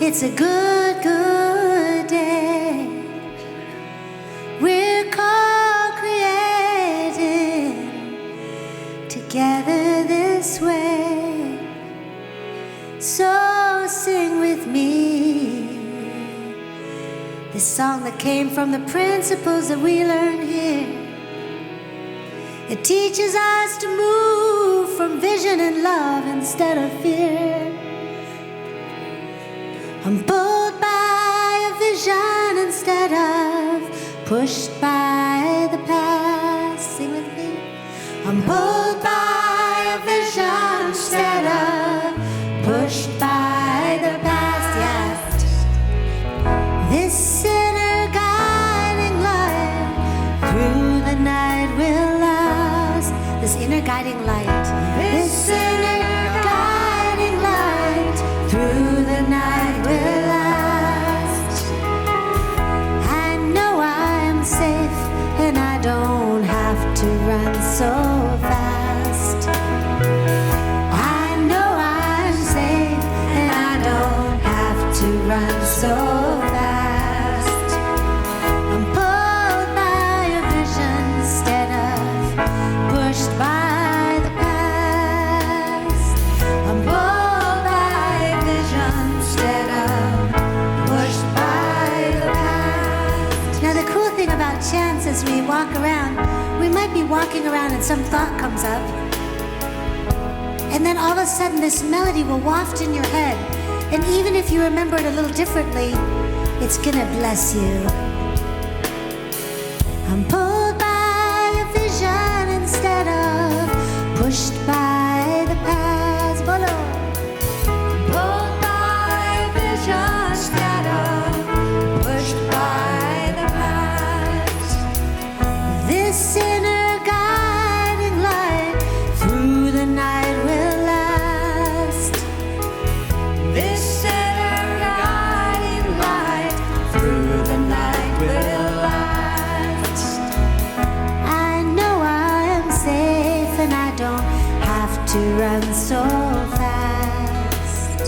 It's a good, good day. We're co-creating together this way. So sing with me this song that came from the principles that we learned here. It teaches us to move from vision and love instead of fear. I'm pulled by a vision instead of pushed by the past. Sing with me. I'm pulled by a vision instead of pushed by the past. Yes. This inner guiding light through the night will last. This inner guiding light. This inner guiding light through the night will last. I know I am safe and I don't have to run so fast. I know I'm safe and I don't have to run so fast. I'm pulled by a vision instead of pushed by the past. I'm pulled by a vision instead of pushed by the past. Now the cool thing about chants is we walk around, we might be walking around and some thought comes up. And then all of a sudden this melody will waft in your head. And even if you remember it a little differently, it's gonna bless you. I'm pulled by a vision instead of pushed by the past. Bolo. Pulled by a vision instead of pushed by the past. This inner guiding light through the night will last. This inner guiding light through the night will last. I know I am safe and I don't have to run so fast.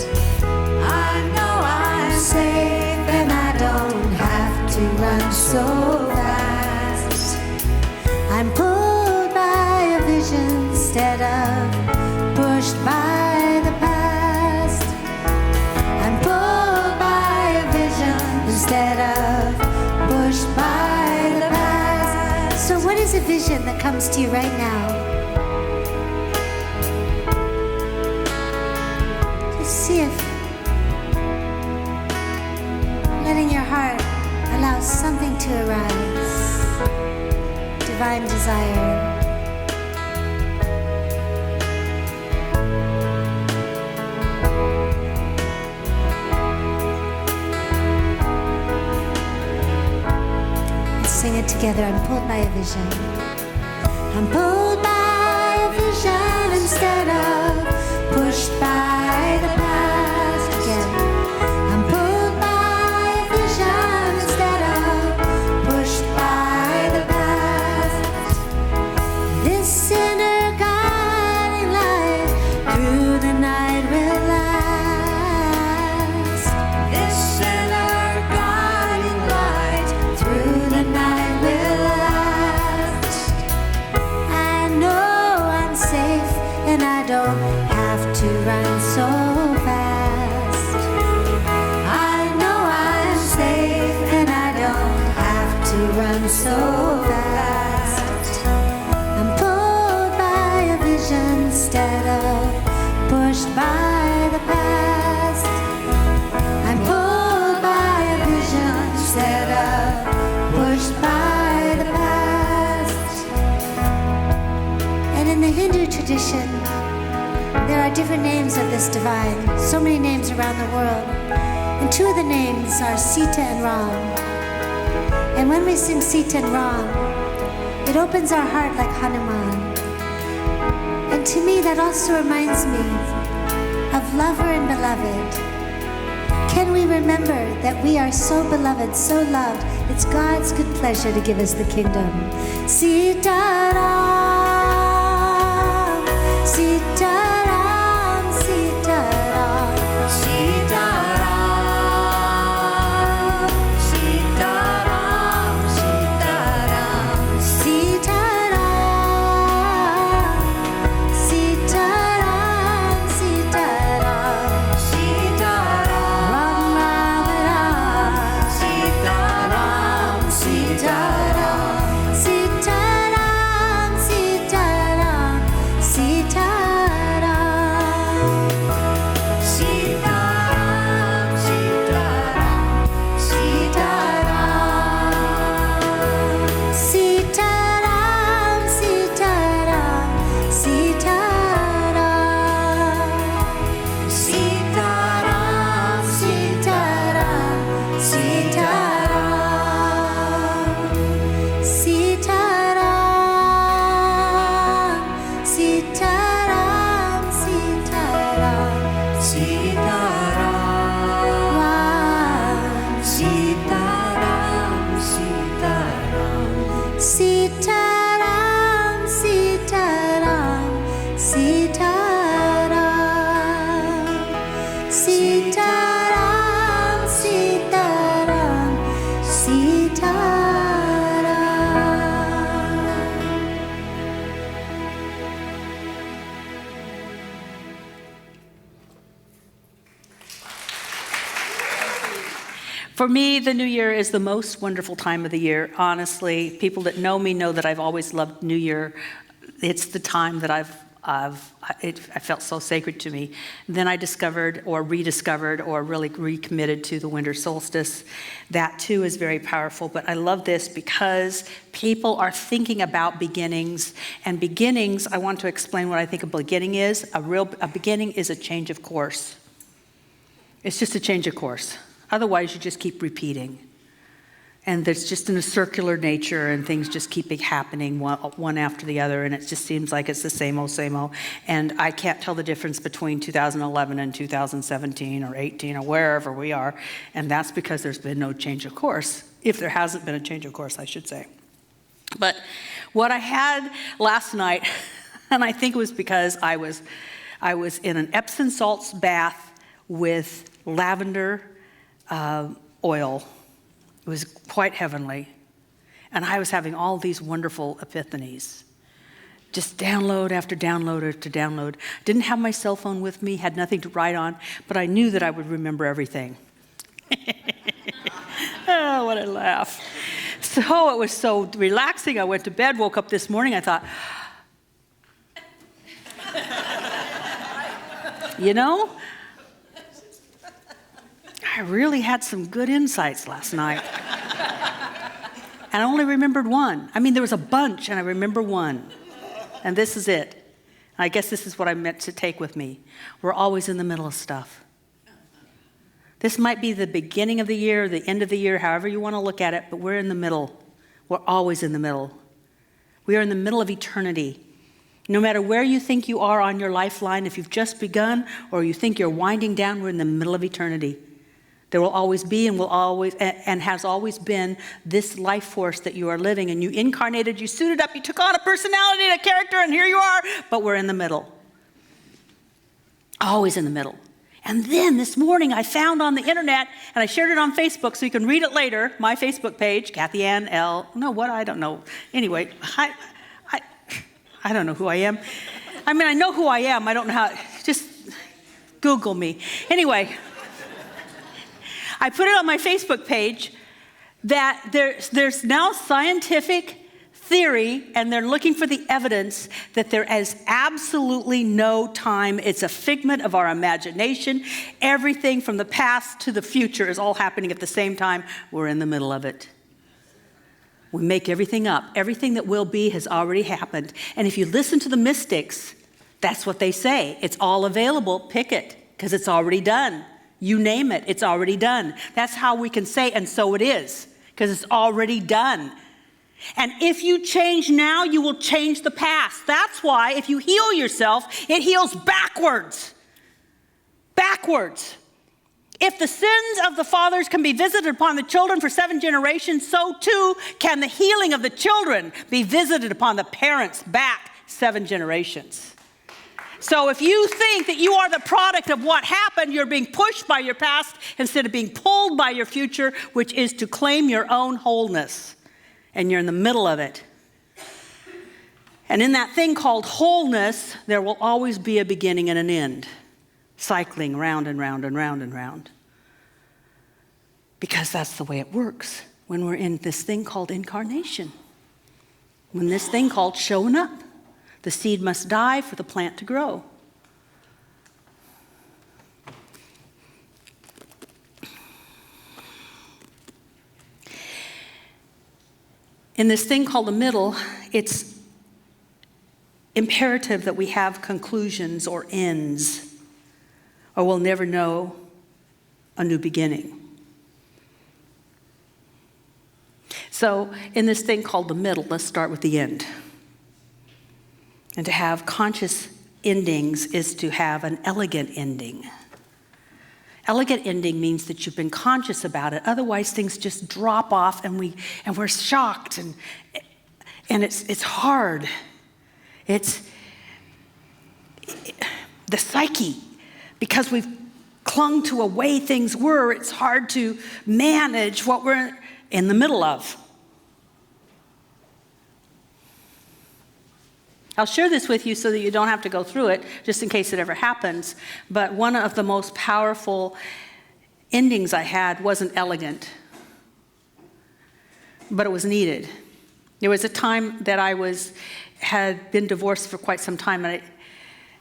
I know I'm safe and I don't have to run so fast. I'm pulled by a vision instead of pushed by the past. I'm pulled by a vision instead of pushed by the past. So what is a vision that comes to you right now? Just see if letting your heart allow something to arise. Divine desire. Sing it together. I'm pulled by a vision. I'm pulled by a vision instead of pushed by the past. Again. I'm pulled by a vision instead of pushed by the past. This inner guiding light through the night will last. This inner guiding light through the night will last. I know I'm safe and I don't have to run so fast. I know I'm safe and I don't have to run so fast. I'm pulled by a vision instead of pushed by the past. I'm pulled by a vision instead of pushed by the past. And in the Hindu tradition, there are different names of this divine, so many names around the world. And two of the names are Sita and Ram. And when we sing Sita and Ram, it opens our heart like Hanuman. And to me, that also reminds me of lover and beloved. Can we remember that we are so beloved, so loved? It's God's good pleasure to give us the kingdom. Sita Ram, Sita Ram, Sita Ram, Sita Ram. Sitaram, Sitaram, Sitaram, Sitaram. For me, the New Year is the most wonderful time of the year. Honestly, people that know me know that I've always loved New Year. It's the time that I felt so sacred to me. Then I discovered or rediscovered or really recommitted to the winter solstice. That too is very powerful, but I love this because people are thinking about beginnings. And beginnings, I want to explain what I think a beginning is. A beginning is a change of course. It's just a change of course. Otherwise, you just keep repeating. And there's just in a circular nature, and things just keep happening one after the other, and it just seems like it's the same old, same old. And I can't tell the difference between 2011 and 2017 or 18 or wherever we are, and that's because there's been no change of course, if there hasn't been a change of course, I should say. But what I had last night, and I think it was because I was in an Epsom salts bath with lavender oil. It was quite heavenly. And I was having all these wonderful epiphanies. Just download after download after download. Didn't have my cell phone with me, had nothing to write on, but I knew that I would remember everything. Oh, what a laugh. So it was so relaxing. I went to bed, woke up this morning, I thought, you know, I really had some good insights last night. And I only remembered one. I mean, there was a bunch, and I remember one. And this is it. I guess this is what I meant to take with me. We're always in the middle of stuff. This might be the beginning of the year, the end of the year, however you want to look at it, but we're in the middle. We're always in the middle. We are in the middle of eternity. No matter where you think you are on your lifeline, if you've just begun or you think you're winding down, we're in the middle of eternity. There will always be and will always and has always been this life force that you are living, and you incarnated, you suited up, you took on a personality and a character, and here you are, but we're in the middle. Always in the middle. And then this morning I found on the internet, and I shared it on Facebook so you can read it later, my Facebook page, Kathy Ann L. No, what? I don't know. Anyway, I don't know who I am. I mean, I know who I am. I don't know how. Just Google me. Anyway. I put it on my Facebook page that there's now scientific theory, and they're looking for the evidence that there is absolutely no time. It's a figment of our imagination. Everything from the past to the future is all happening at the same time. We're in the middle of it. We make everything up. Everything that will be has already happened. And if you listen to the mystics, that's what they say. It's all available. Pick it, because it's already done. You name it, it's already done. That's how we can say, and so it is, because it's already done. And if you change now, you will change the past. That's why if you heal yourself, it heals backwards. Backwards. If the sins of the fathers can be visited upon the children for 7 generations, so too can the healing of the children be visited upon the parents back 7 generations. So if you think that you are the product of what happened, you're being pushed by your past instead of being pulled by your future, which is to claim your own wholeness. And you're in the middle of it. And in that thing called wholeness, there will always be a beginning and an end, cycling round and round and round and round. Because that's the way it works when we're in this thing called incarnation. When this thing called showing up. The seed must die for the plant to grow. In this thing called the middle, it's imperative that we have conclusions or ends, or we'll never know a new beginning. So in this thing called the middle, let's start with the end. And to have conscious endings is to have an elegant ending. Elegant ending means that you've been conscious about it. Otherwise, things just drop off, and we're shocked, and it's hard. It's the psyche, because we've clung to a way things were, it's hard to manage what we're in the middle of. I'll share this with you so that you don't have to go through it, just in case it ever happens. But one of the most powerful endings I had wasn't elegant, but it was needed. There was a time that I had been divorced for quite some time,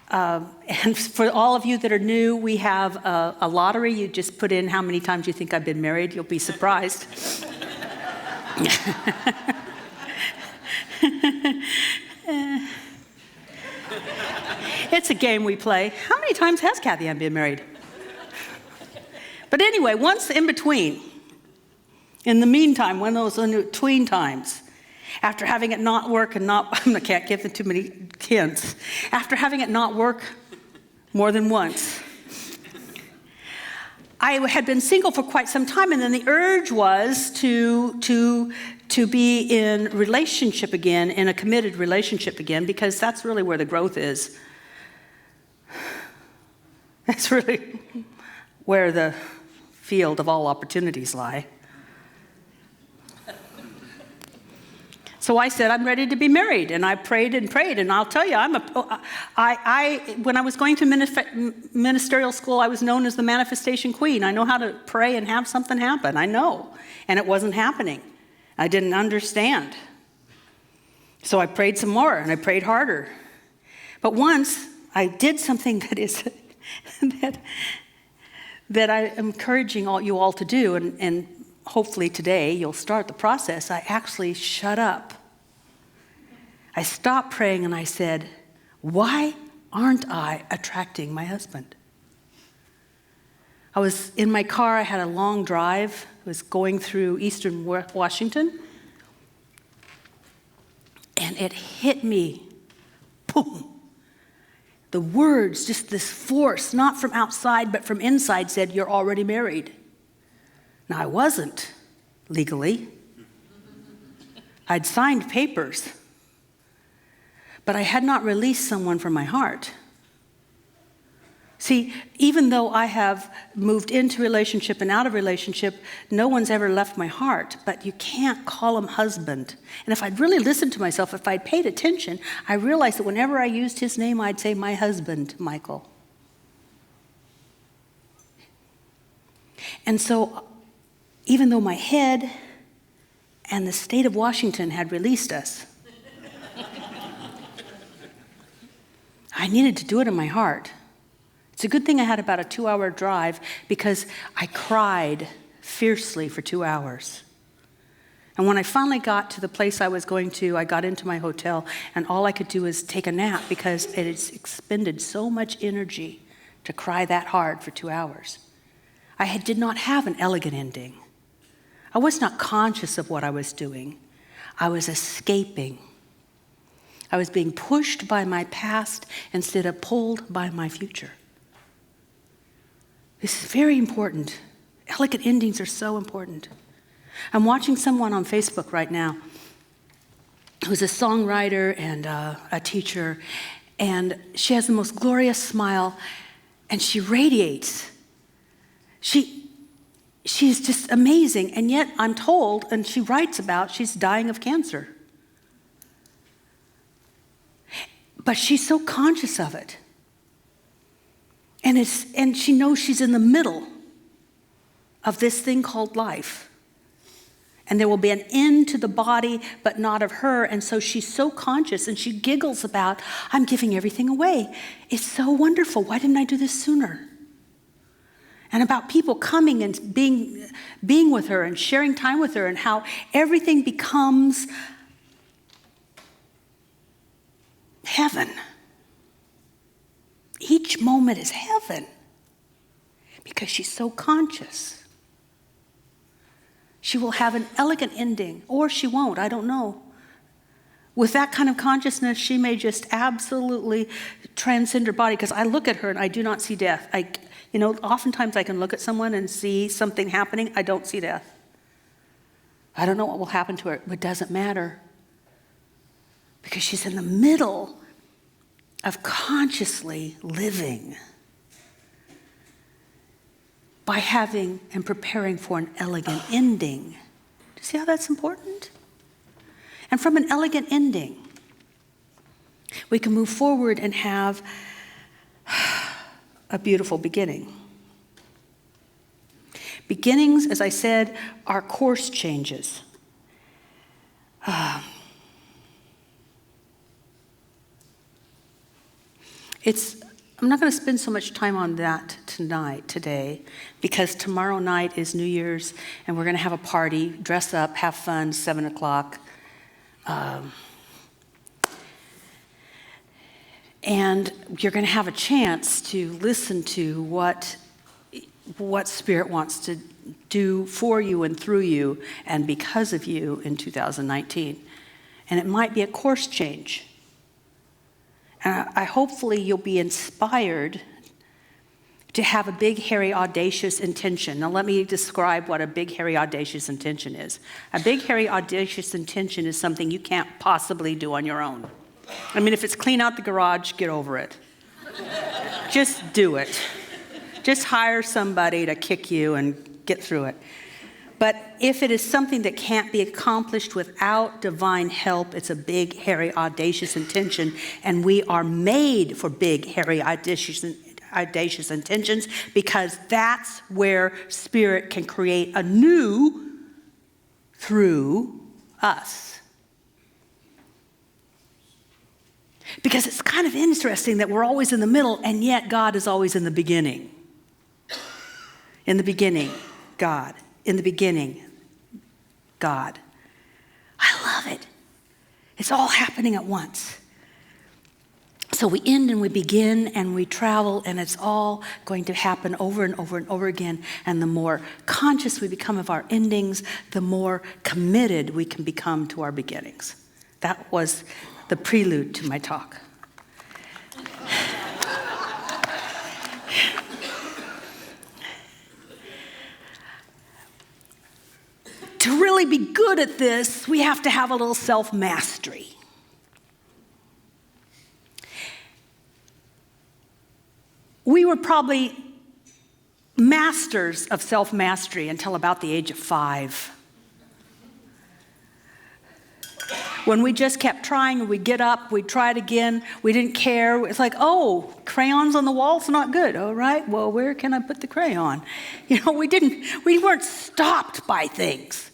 and for all of you that are new, we have a lottery. You just put in how many times you think I've been married. You'll be surprised. It's a game we play. How many times has Kathy Ann been married? But anyway, once in between, in the meantime, one of those in-between times, after having it not work and not, I can't give it too many hints, after having it not work more than once, I had been single for quite some time, and then the urge was to be in relationship again, in a committed relationship again, because that's really where the growth is. That's really where the field of all opportunities lie. So I said, I'm ready to be married, and I prayed and prayed, and I'll tell you, when I was going to ministerial school, I was known as the manifestation queen. I know how to pray and have something happen. I know, and it wasn't happening. I didn't understand. So I prayed some more, and I prayed harder. But once I did something that I am encouraging you all to do, and hopefully today you'll start the process. I actually shut up. I stopped praying and I said, why aren't I attracting my husband? I was in my car. I had a long drive. I was going through eastern Washington. And it hit me. Boom. The words, just this force, not from outside but from inside, said, you're already married. Now, I wasn't legally. I'd signed papers, but I had not released someone from my heart. See, even though I have moved into relationship and out of relationship, no one's ever left my heart, but you can't call him husband. And if I'd really listened to myself, if I'd paid attention, I realized that whenever I used his name, I'd say, my husband, Michael. And so, even though my head and the state of Washington had released us, I needed to do it in my heart. It's a good thing I had about a 2-hour drive, because I cried fiercely for 2 hours. And when I finally got to the place I was going to, I got into my hotel, and all I could do was take a nap, because it had expended so much energy to cry that hard for 2 hours. I did not have an elegant ending. I was not conscious of what I was doing. I was escaping. I was being pushed by my past instead of pulled by my future. This is very important. Elegant endings are so important. I'm watching someone on Facebook right now who's a songwriter and a teacher, and she has the most glorious smile, and she radiates. She's just amazing, and yet I'm told, and she writes about, she's dying of cancer. But she's so conscious of it. And she knows she's in the middle of this thing called life. And there will be an end to the body, but not of her. And so she's so conscious, and she giggles about, I'm giving everything away. It's so wonderful. Why didn't I do this sooner? And about people coming and being with her and sharing time with her, and how everything becomes heaven. Each moment is heaven because she's so conscious. She will have an elegant ending, or she won't, I don't know. With that kind of consciousness, she may just absolutely transcend her body, because I look at her and I do not see death. Oftentimes I can look at someone and see something happening. I don't see death. I don't know what will happen to her, but it doesn't matter, because she's in the middle of consciously living by having and preparing for an elegant ending. Do you see how that's important? And from an elegant ending, we can move forward and have a beautiful beginning. Beginnings, as I said, are course changes. I'm not going to spend so much time on that today, because tomorrow night is New Year's, and we're going to have a party, dress up, have fun, 7 o'clock. And you're going to have a chance to listen to what Spirit wants to do for you and through you and because of you in 2019. And it might be a course change. And hopefully you'll be inspired to have a big, hairy, audacious intention. Now let me describe what a big, hairy, audacious intention is. A big, hairy, audacious intention is something you can't possibly do on your own. I mean, if it's clean out the garage, get over it. Just do it. Just hire somebody to kick you and get through it. But if it is something that can't be accomplished without divine help, it's a big, hairy, audacious intention, and we are made for big, hairy, audacious intentions, because that's where Spirit can create anew through us. Because it's kind of interesting that we're always in the middle, and yet God is always in the beginning. In the beginning, God. In the beginning, God. I love it. It's all happening at once. So we end and we begin and we travel, and it's all going to happen over and over and over again. And the more conscious we become of our endings, the more committed we can become to our beginnings. That was the prelude to my talk. To really be good at this, we have to have a little self-mastery. We were probably masters of self-mastery until about the age of 5. When we just kept trying, and we'd get up, we'd try it again, we didn't care. It's like, oh, crayons on the wall's not good. All right, well, where can I put the crayon? You know, we weren't stopped by things.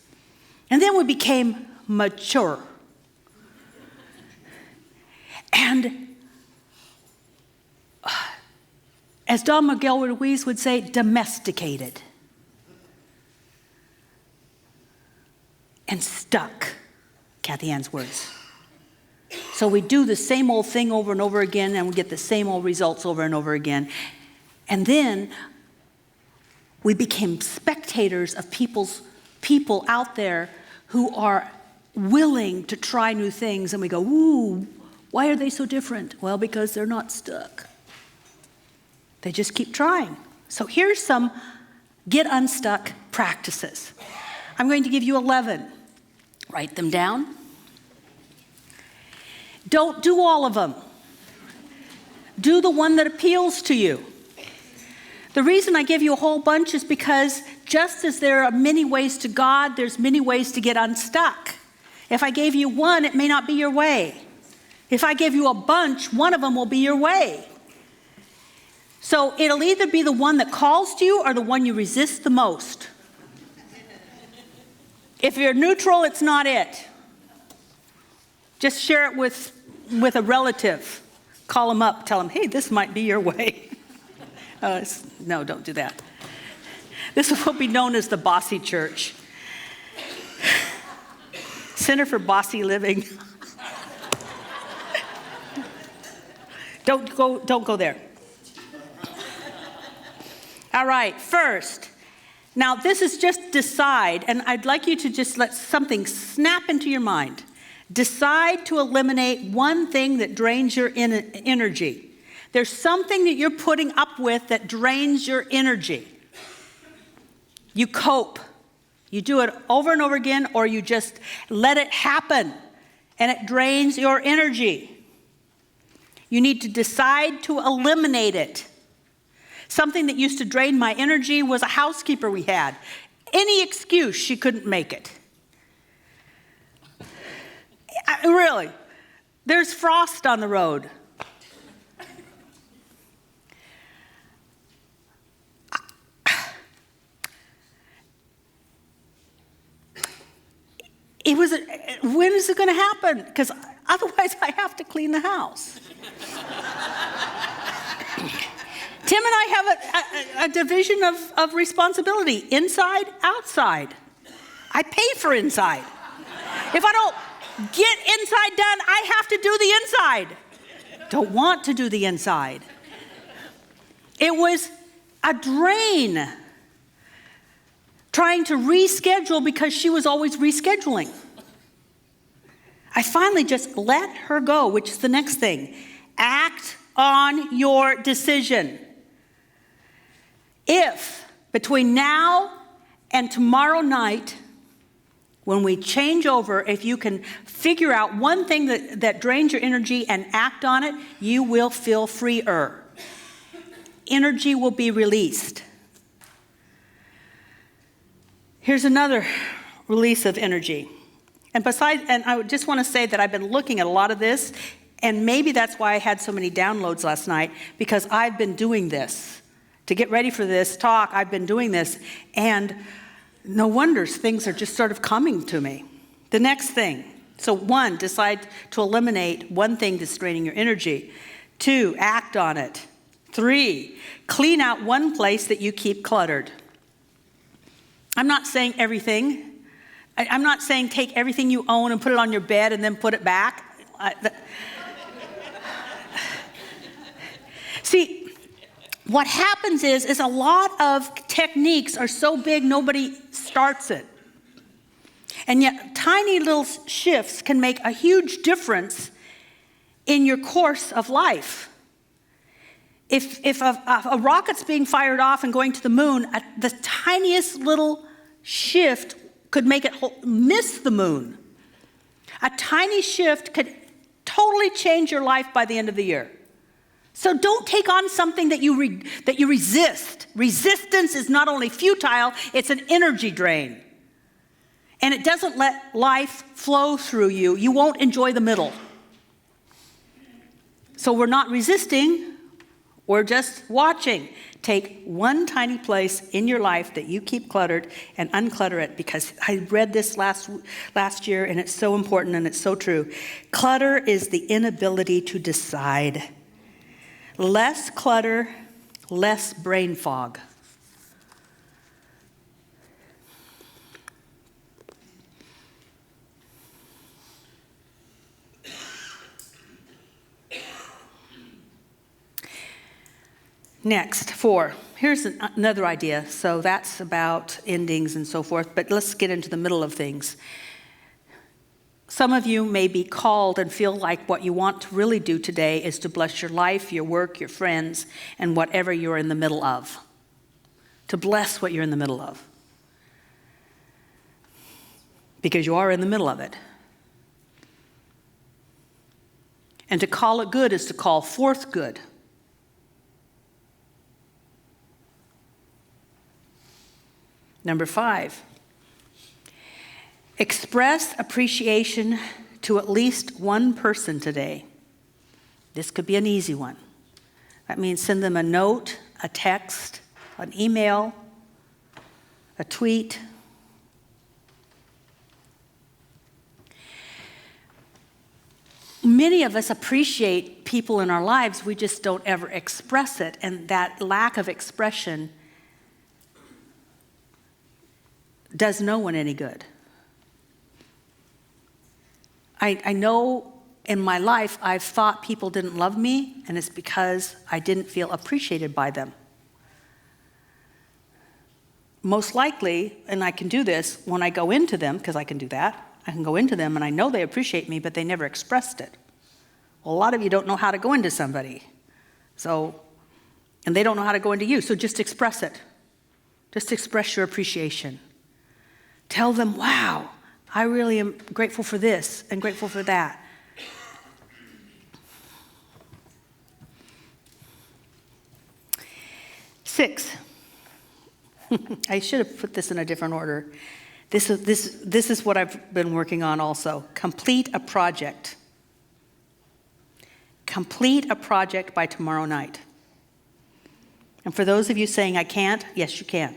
And then we became mature. And as Don Miguel Ruiz would say, domesticated. And stuck, Kathy Ann's words. So we do the same old thing over and over again, and we get the same old results over and over again. And then we became spectators of people out there who are willing to try new things, and we go, ooh, why are they so different? Well, because they're not stuck. They just keep trying. So here's some get unstuck practices. I'm going to give you 11. Write them down. Don't do all of them. Do the one that appeals to you. The reason I give you a whole bunch is because just as there are many ways to God, there's many ways to get unstuck. If I gave you one, it may not be your way. If I give you a bunch, one of them will be your way. So it'll either be the one that calls to you or the one you resist the most. If you're neutral, it's not it. Just share it with a relative. Call them up, tell them, hey, this might be your way. No, don't do that. This will be known as the bossy church. Center for Bossy Living. Don't go there. All right, first. Now, this is just decide, and I'd like you to just let something snap into your mind. Decide to eliminate one thing that drains your energy. There's something that you're putting up with that drains your energy. You cope. You do it over and over again, or you just let it happen, and it drains your energy. You need to decide to eliminate it. Something that used to drain my energy was a housekeeper we had. Any excuse, she couldn't make it. Really, there's frost on the road. When is it going to happen? Because otherwise I have to clean the house. Tim and I have a division of responsibility, inside, outside. I pay for inside. If I don't get inside done, I have to do the inside. Don't want to do the inside. It was a drain trying to reschedule because she was always rescheduling. I finally just let her go, which is the next thing. Act on your decision. If between now and tomorrow night, when we change over, if you can figure out one thing that drains your energy and act on it, you will feel freer. Energy will be released. Here's another release of energy. And I just want to say that I've been looking at a lot of this, and maybe that's why I had so many downloads last night, because I've been doing this. To get ready for this talk, I've been doing this, and no wonders things are just sort of coming to me. The next thing. So 1, decide to eliminate one thing that's draining your energy. 2, act on it. 3, clean out one place that you keep cluttered. I'm not saying everything. I'm not saying take everything you own and put it on your bed and then put it back. See, what happens is a lot of techniques are so big nobody starts it. And yet tiny little shifts can make a huge difference in your course of life. If a rocket's being fired off and going to the moon, the tiniest little shift could make it miss the moon. A tiny shift could totally change your life by the end of the year. So don't take on something that you resist. Resistance is not only futile, it's an energy drain. And it doesn't let life flow through you. You won't enjoy the middle. So we're not resisting, we're just watching. Take one tiny place in your life that you keep cluttered and unclutter it, because I read this last year and it's so important and it's so true. Clutter is the inability to decide. Less clutter, less brain fog. Next, 4. Here's another idea. So that's about endings and so forth, but let's get into the middle of things. Some of you may be called and feel like what you want to really do today is to bless your life, your work, your friends, and whatever you're in the middle of. To bless what you're in the middle of. Because you are in the middle of it. And to call it good is to call forth good. Number 5, express appreciation to at least one person today. This could be an easy one. That means send them a note, a text, an email, a tweet. Many of us appreciate people in our lives, we just don't ever express it, and that lack of expression does no one any good. I know in my life I've thought people didn't love me, and it's because I didn't feel appreciated by them. Most likely, and I can do this when I go into them, because I can do that, I can go into them and I know they appreciate me, but they never expressed it. Well, a lot of you don't know how to go into somebody. And they don't know how to go into you, so just express it. Just express your appreciation. Tell them, wow, I really am grateful for this and grateful for that. 6. I should have put this in a different order. This is what I've been working on also. Complete a project. Complete a project by tomorrow night. And for those of you saying, I can't, yes, you can.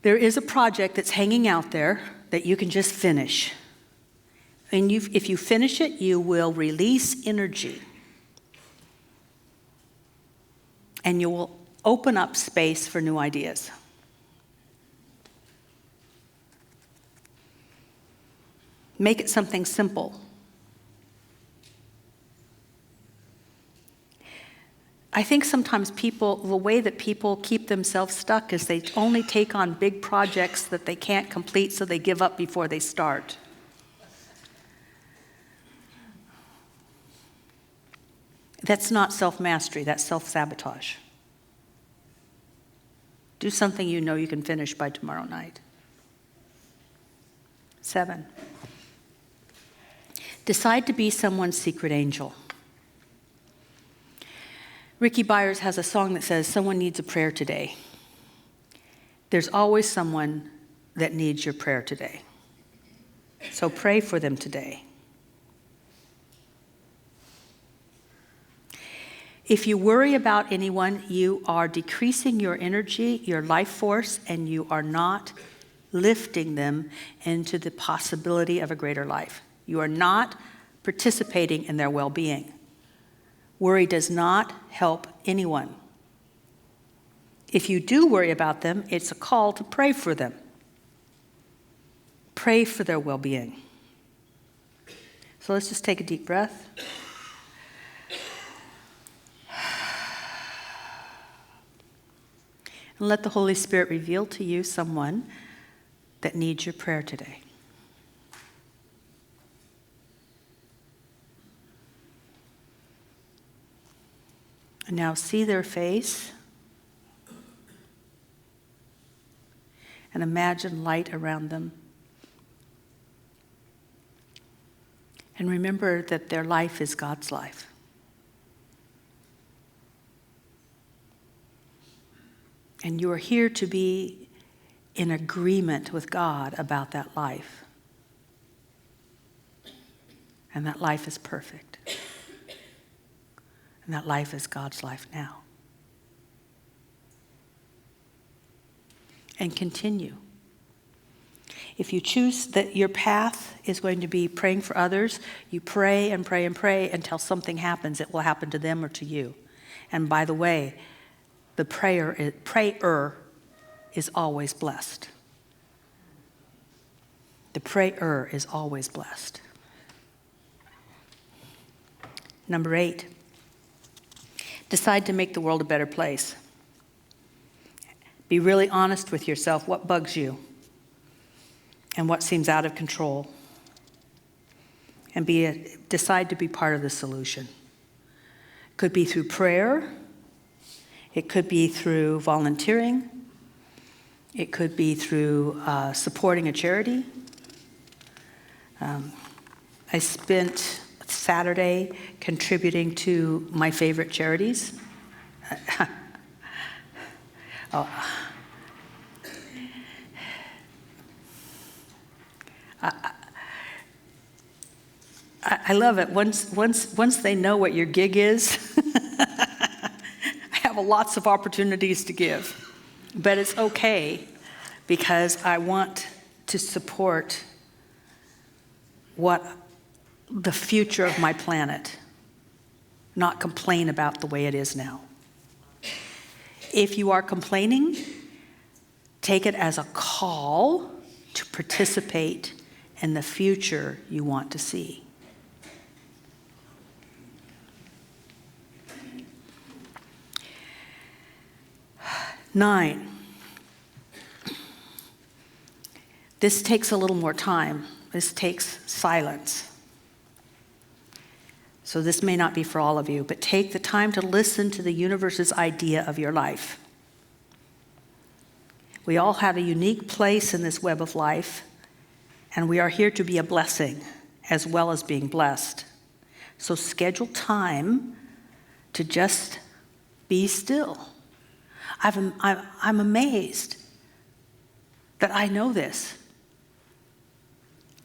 There is a project that's hanging out there that you can just finish. And if you finish it, you will release energy. And you will open up space for new ideas. Make it something simple. I think sometimes the way that people keep themselves stuck is they only take on big projects that they can't complete, so they give up before they start. That's not self-mastery, that's self-sabotage. Do something you know you can finish by tomorrow night. 7. Decide to be someone's secret angel. Ricky Byers has a song that says, someone needs a prayer today. There's always someone that needs your prayer today. So pray for them today. If you worry about anyone, you are decreasing your energy, your life force, and you are not lifting them into the possibility of a greater life. You are not participating in their well-being. Worry does not help anyone. If you do worry about them, it's a call to pray for them. Pray for their well-being. So let's just take a deep breath. And let the Holy Spirit reveal to you someone that needs your prayer today. And now see their face and imagine light around them. And remember that their life is God's life. And you are here to be in agreement with God about that life. And that life is perfect. And that life is God's life now. And continue. If you choose that your path is going to be praying for others, you pray and pray and pray until something happens. It will happen to them or to you. And by the way, the prayer is always blessed. The prayer is always blessed. Number 8, decide to make the world a better place. Be really honest with yourself. What bugs you? And what seems out of control? And decide to be part of the solution. It could be through prayer. It could be through volunteering. It could be through supporting a charity. I spent Saturday contributing to my favorite charities. I love it. Once they know what your gig is, I have lots of opportunities to give. But it's okay because I want to support what the future of my planet, not complain about the way it is now. If you are complaining, take it as a call to participate in the future you want to see. Nine. This takes a little more time. This takes silence. So this may not be for all of you, but take the time to listen to the universe's idea of your life. We all have a unique place in this web of life, and we are here to be a blessing as well as being blessed. So schedule time to just Be still. I'm amazed that I know this.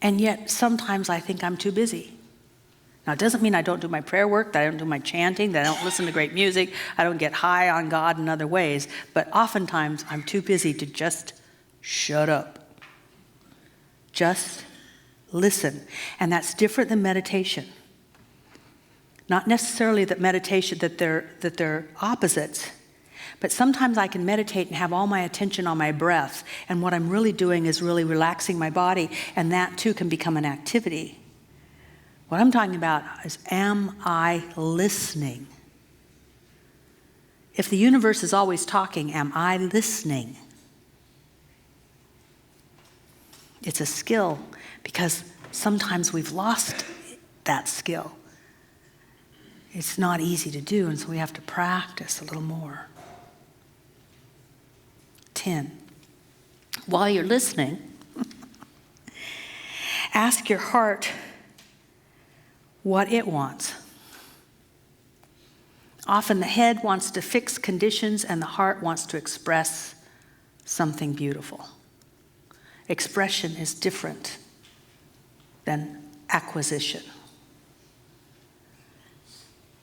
And yet sometimes I think I'm too busy. Now, it doesn't mean I don't do my prayer work, that I don't do my chanting, that I don't listen to great music, I don't get high on God in other ways, but oftentimes I'm too busy to just shut up. Just listen. And that's different than meditation. Not necessarily that meditation, that they're opposites, but sometimes I can meditate and have all my attention on my breath, and what I'm really doing is really relaxing my body, and that too can become an activity. What I'm talking about is, am I listening? If the universe is always talking, am I listening? It's a skill, because sometimes we've lost that skill. It's not easy to do, and so we have to practice a little more. 10. While you're listening, ask your heart what it wants. Often the head wants to fix conditions and the heart wants to express something beautiful. Expression is different than acquisition.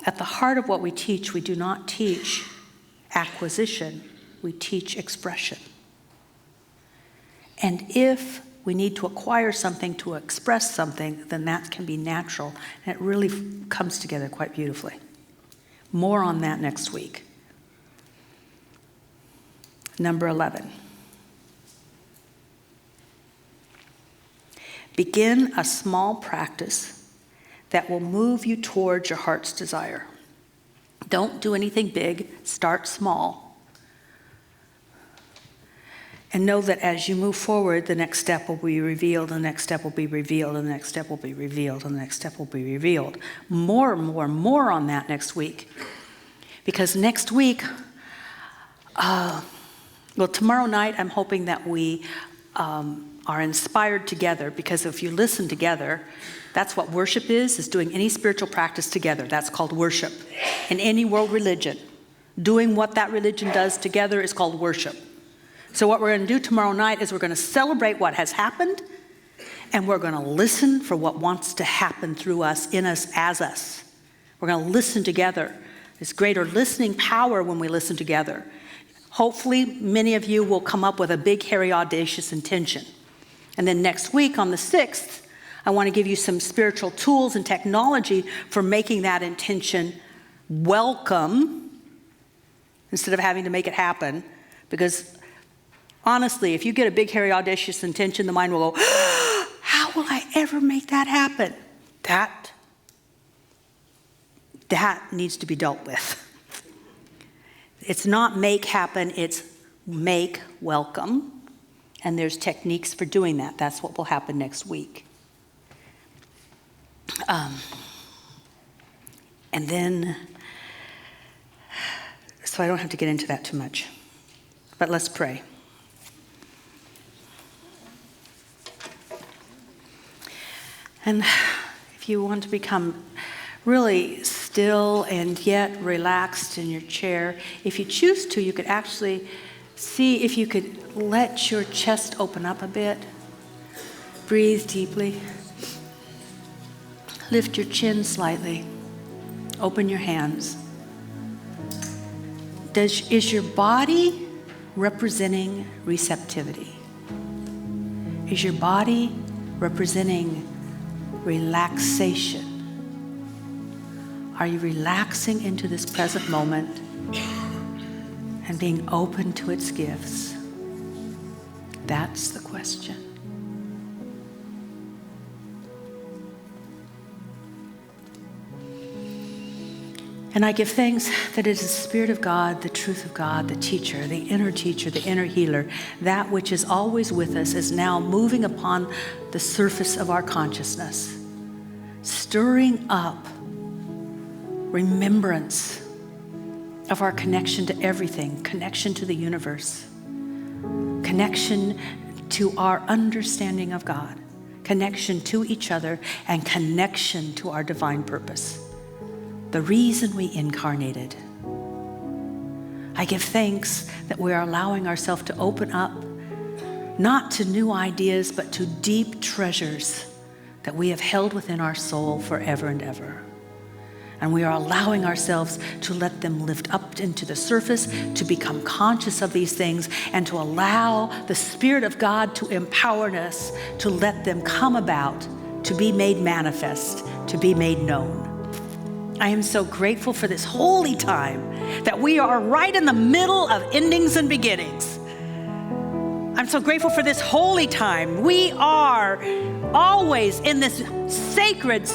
At the heart of what we teach, we do not teach acquisition, we teach expression. And if we need to acquire something to express something, then that can be natural, and it really comes together quite beautifully. More on that next week. Number 11. Begin a small practice that will move you towards your heart's desire. Don't do anything big, start small. And know that as you move forward, the next step will be revealed, the next step will be revealed, and the next step will be revealed, and the next step will be revealed. More on that next week. Because next week, tomorrow night, I'm hoping that we are inspired together, because if you listen together, that's what worship is doing any spiritual practice together. That's called worship. In any world religion, doing what that religion does together is called worship. So what we're going to do tomorrow night is we're going to celebrate what has happened, and we're going to listen for what wants to happen through us, in us, as us. We're going to listen together. There's greater listening power when we listen together. Hopefully, many of you will come up with a big, hairy, audacious intention. And then next week, on the 6th, I want to give you some spiritual tools and technology for making that intention welcome instead of having to make it happen. Because honestly, if you get a big, hairy, audacious intention, the mind will go, how will I ever make that happen? That needs to be dealt with. It's not make happen, it's make welcome. And there's techniques for doing that. That's what will happen next week. And then, so I don't have to get into that too much. But let's pray. And if you want to become really still and yet relaxed in your chair, if you choose to, you could actually see if you could let your chest open up a bit. Breathe deeply. Lift your chin slightly. Open your hands. Is your body representing receptivity? Is your body representing relaxation? Are you relaxing into this present moment and being open to its gifts? That's the question. And I give thanks that it is the Spirit of God, the truth of God, the teacher, the inner healer, that which is always with us is now moving upon the surface of our consciousness, stirring up remembrance of our connection to everything, connection to the universe, connection to our understanding of God, connection to each other, and connection to our divine purpose. The reason we incarnated. I give thanks that we are allowing ourselves to open up, not to new ideas, but to deep treasures that we have held within our soul forever and ever. And we are allowing ourselves to let them lift up into the surface, to become conscious of these things, and to allow the Spirit of God to empower us to let them come about, to be made manifest, to be made known. I am so grateful for this holy time that we are right in the middle of endings and beginnings. I'm so grateful for this holy time. We are always in this sacred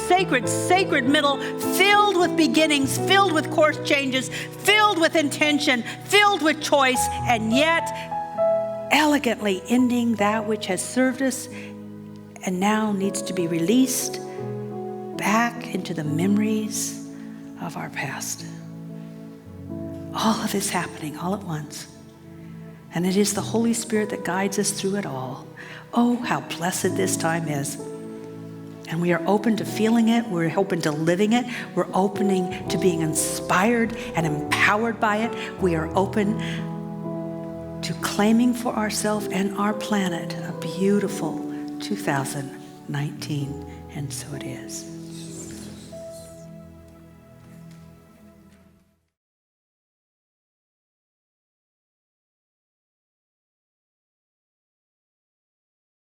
middle, filled with beginnings, filled with course changes, filled with intention, filled with choice, and yet elegantly ending that which has served us and now needs to be released back into the memories of our past. All of this happening all at once. And it is the Holy Spirit that guides us through it all. Oh, how blessed this time is. And we are open to feeling it. We're open to living it. We're opening to being inspired and empowered by it. We are open to claiming for ourselves and our planet a beautiful 2019. And so it is.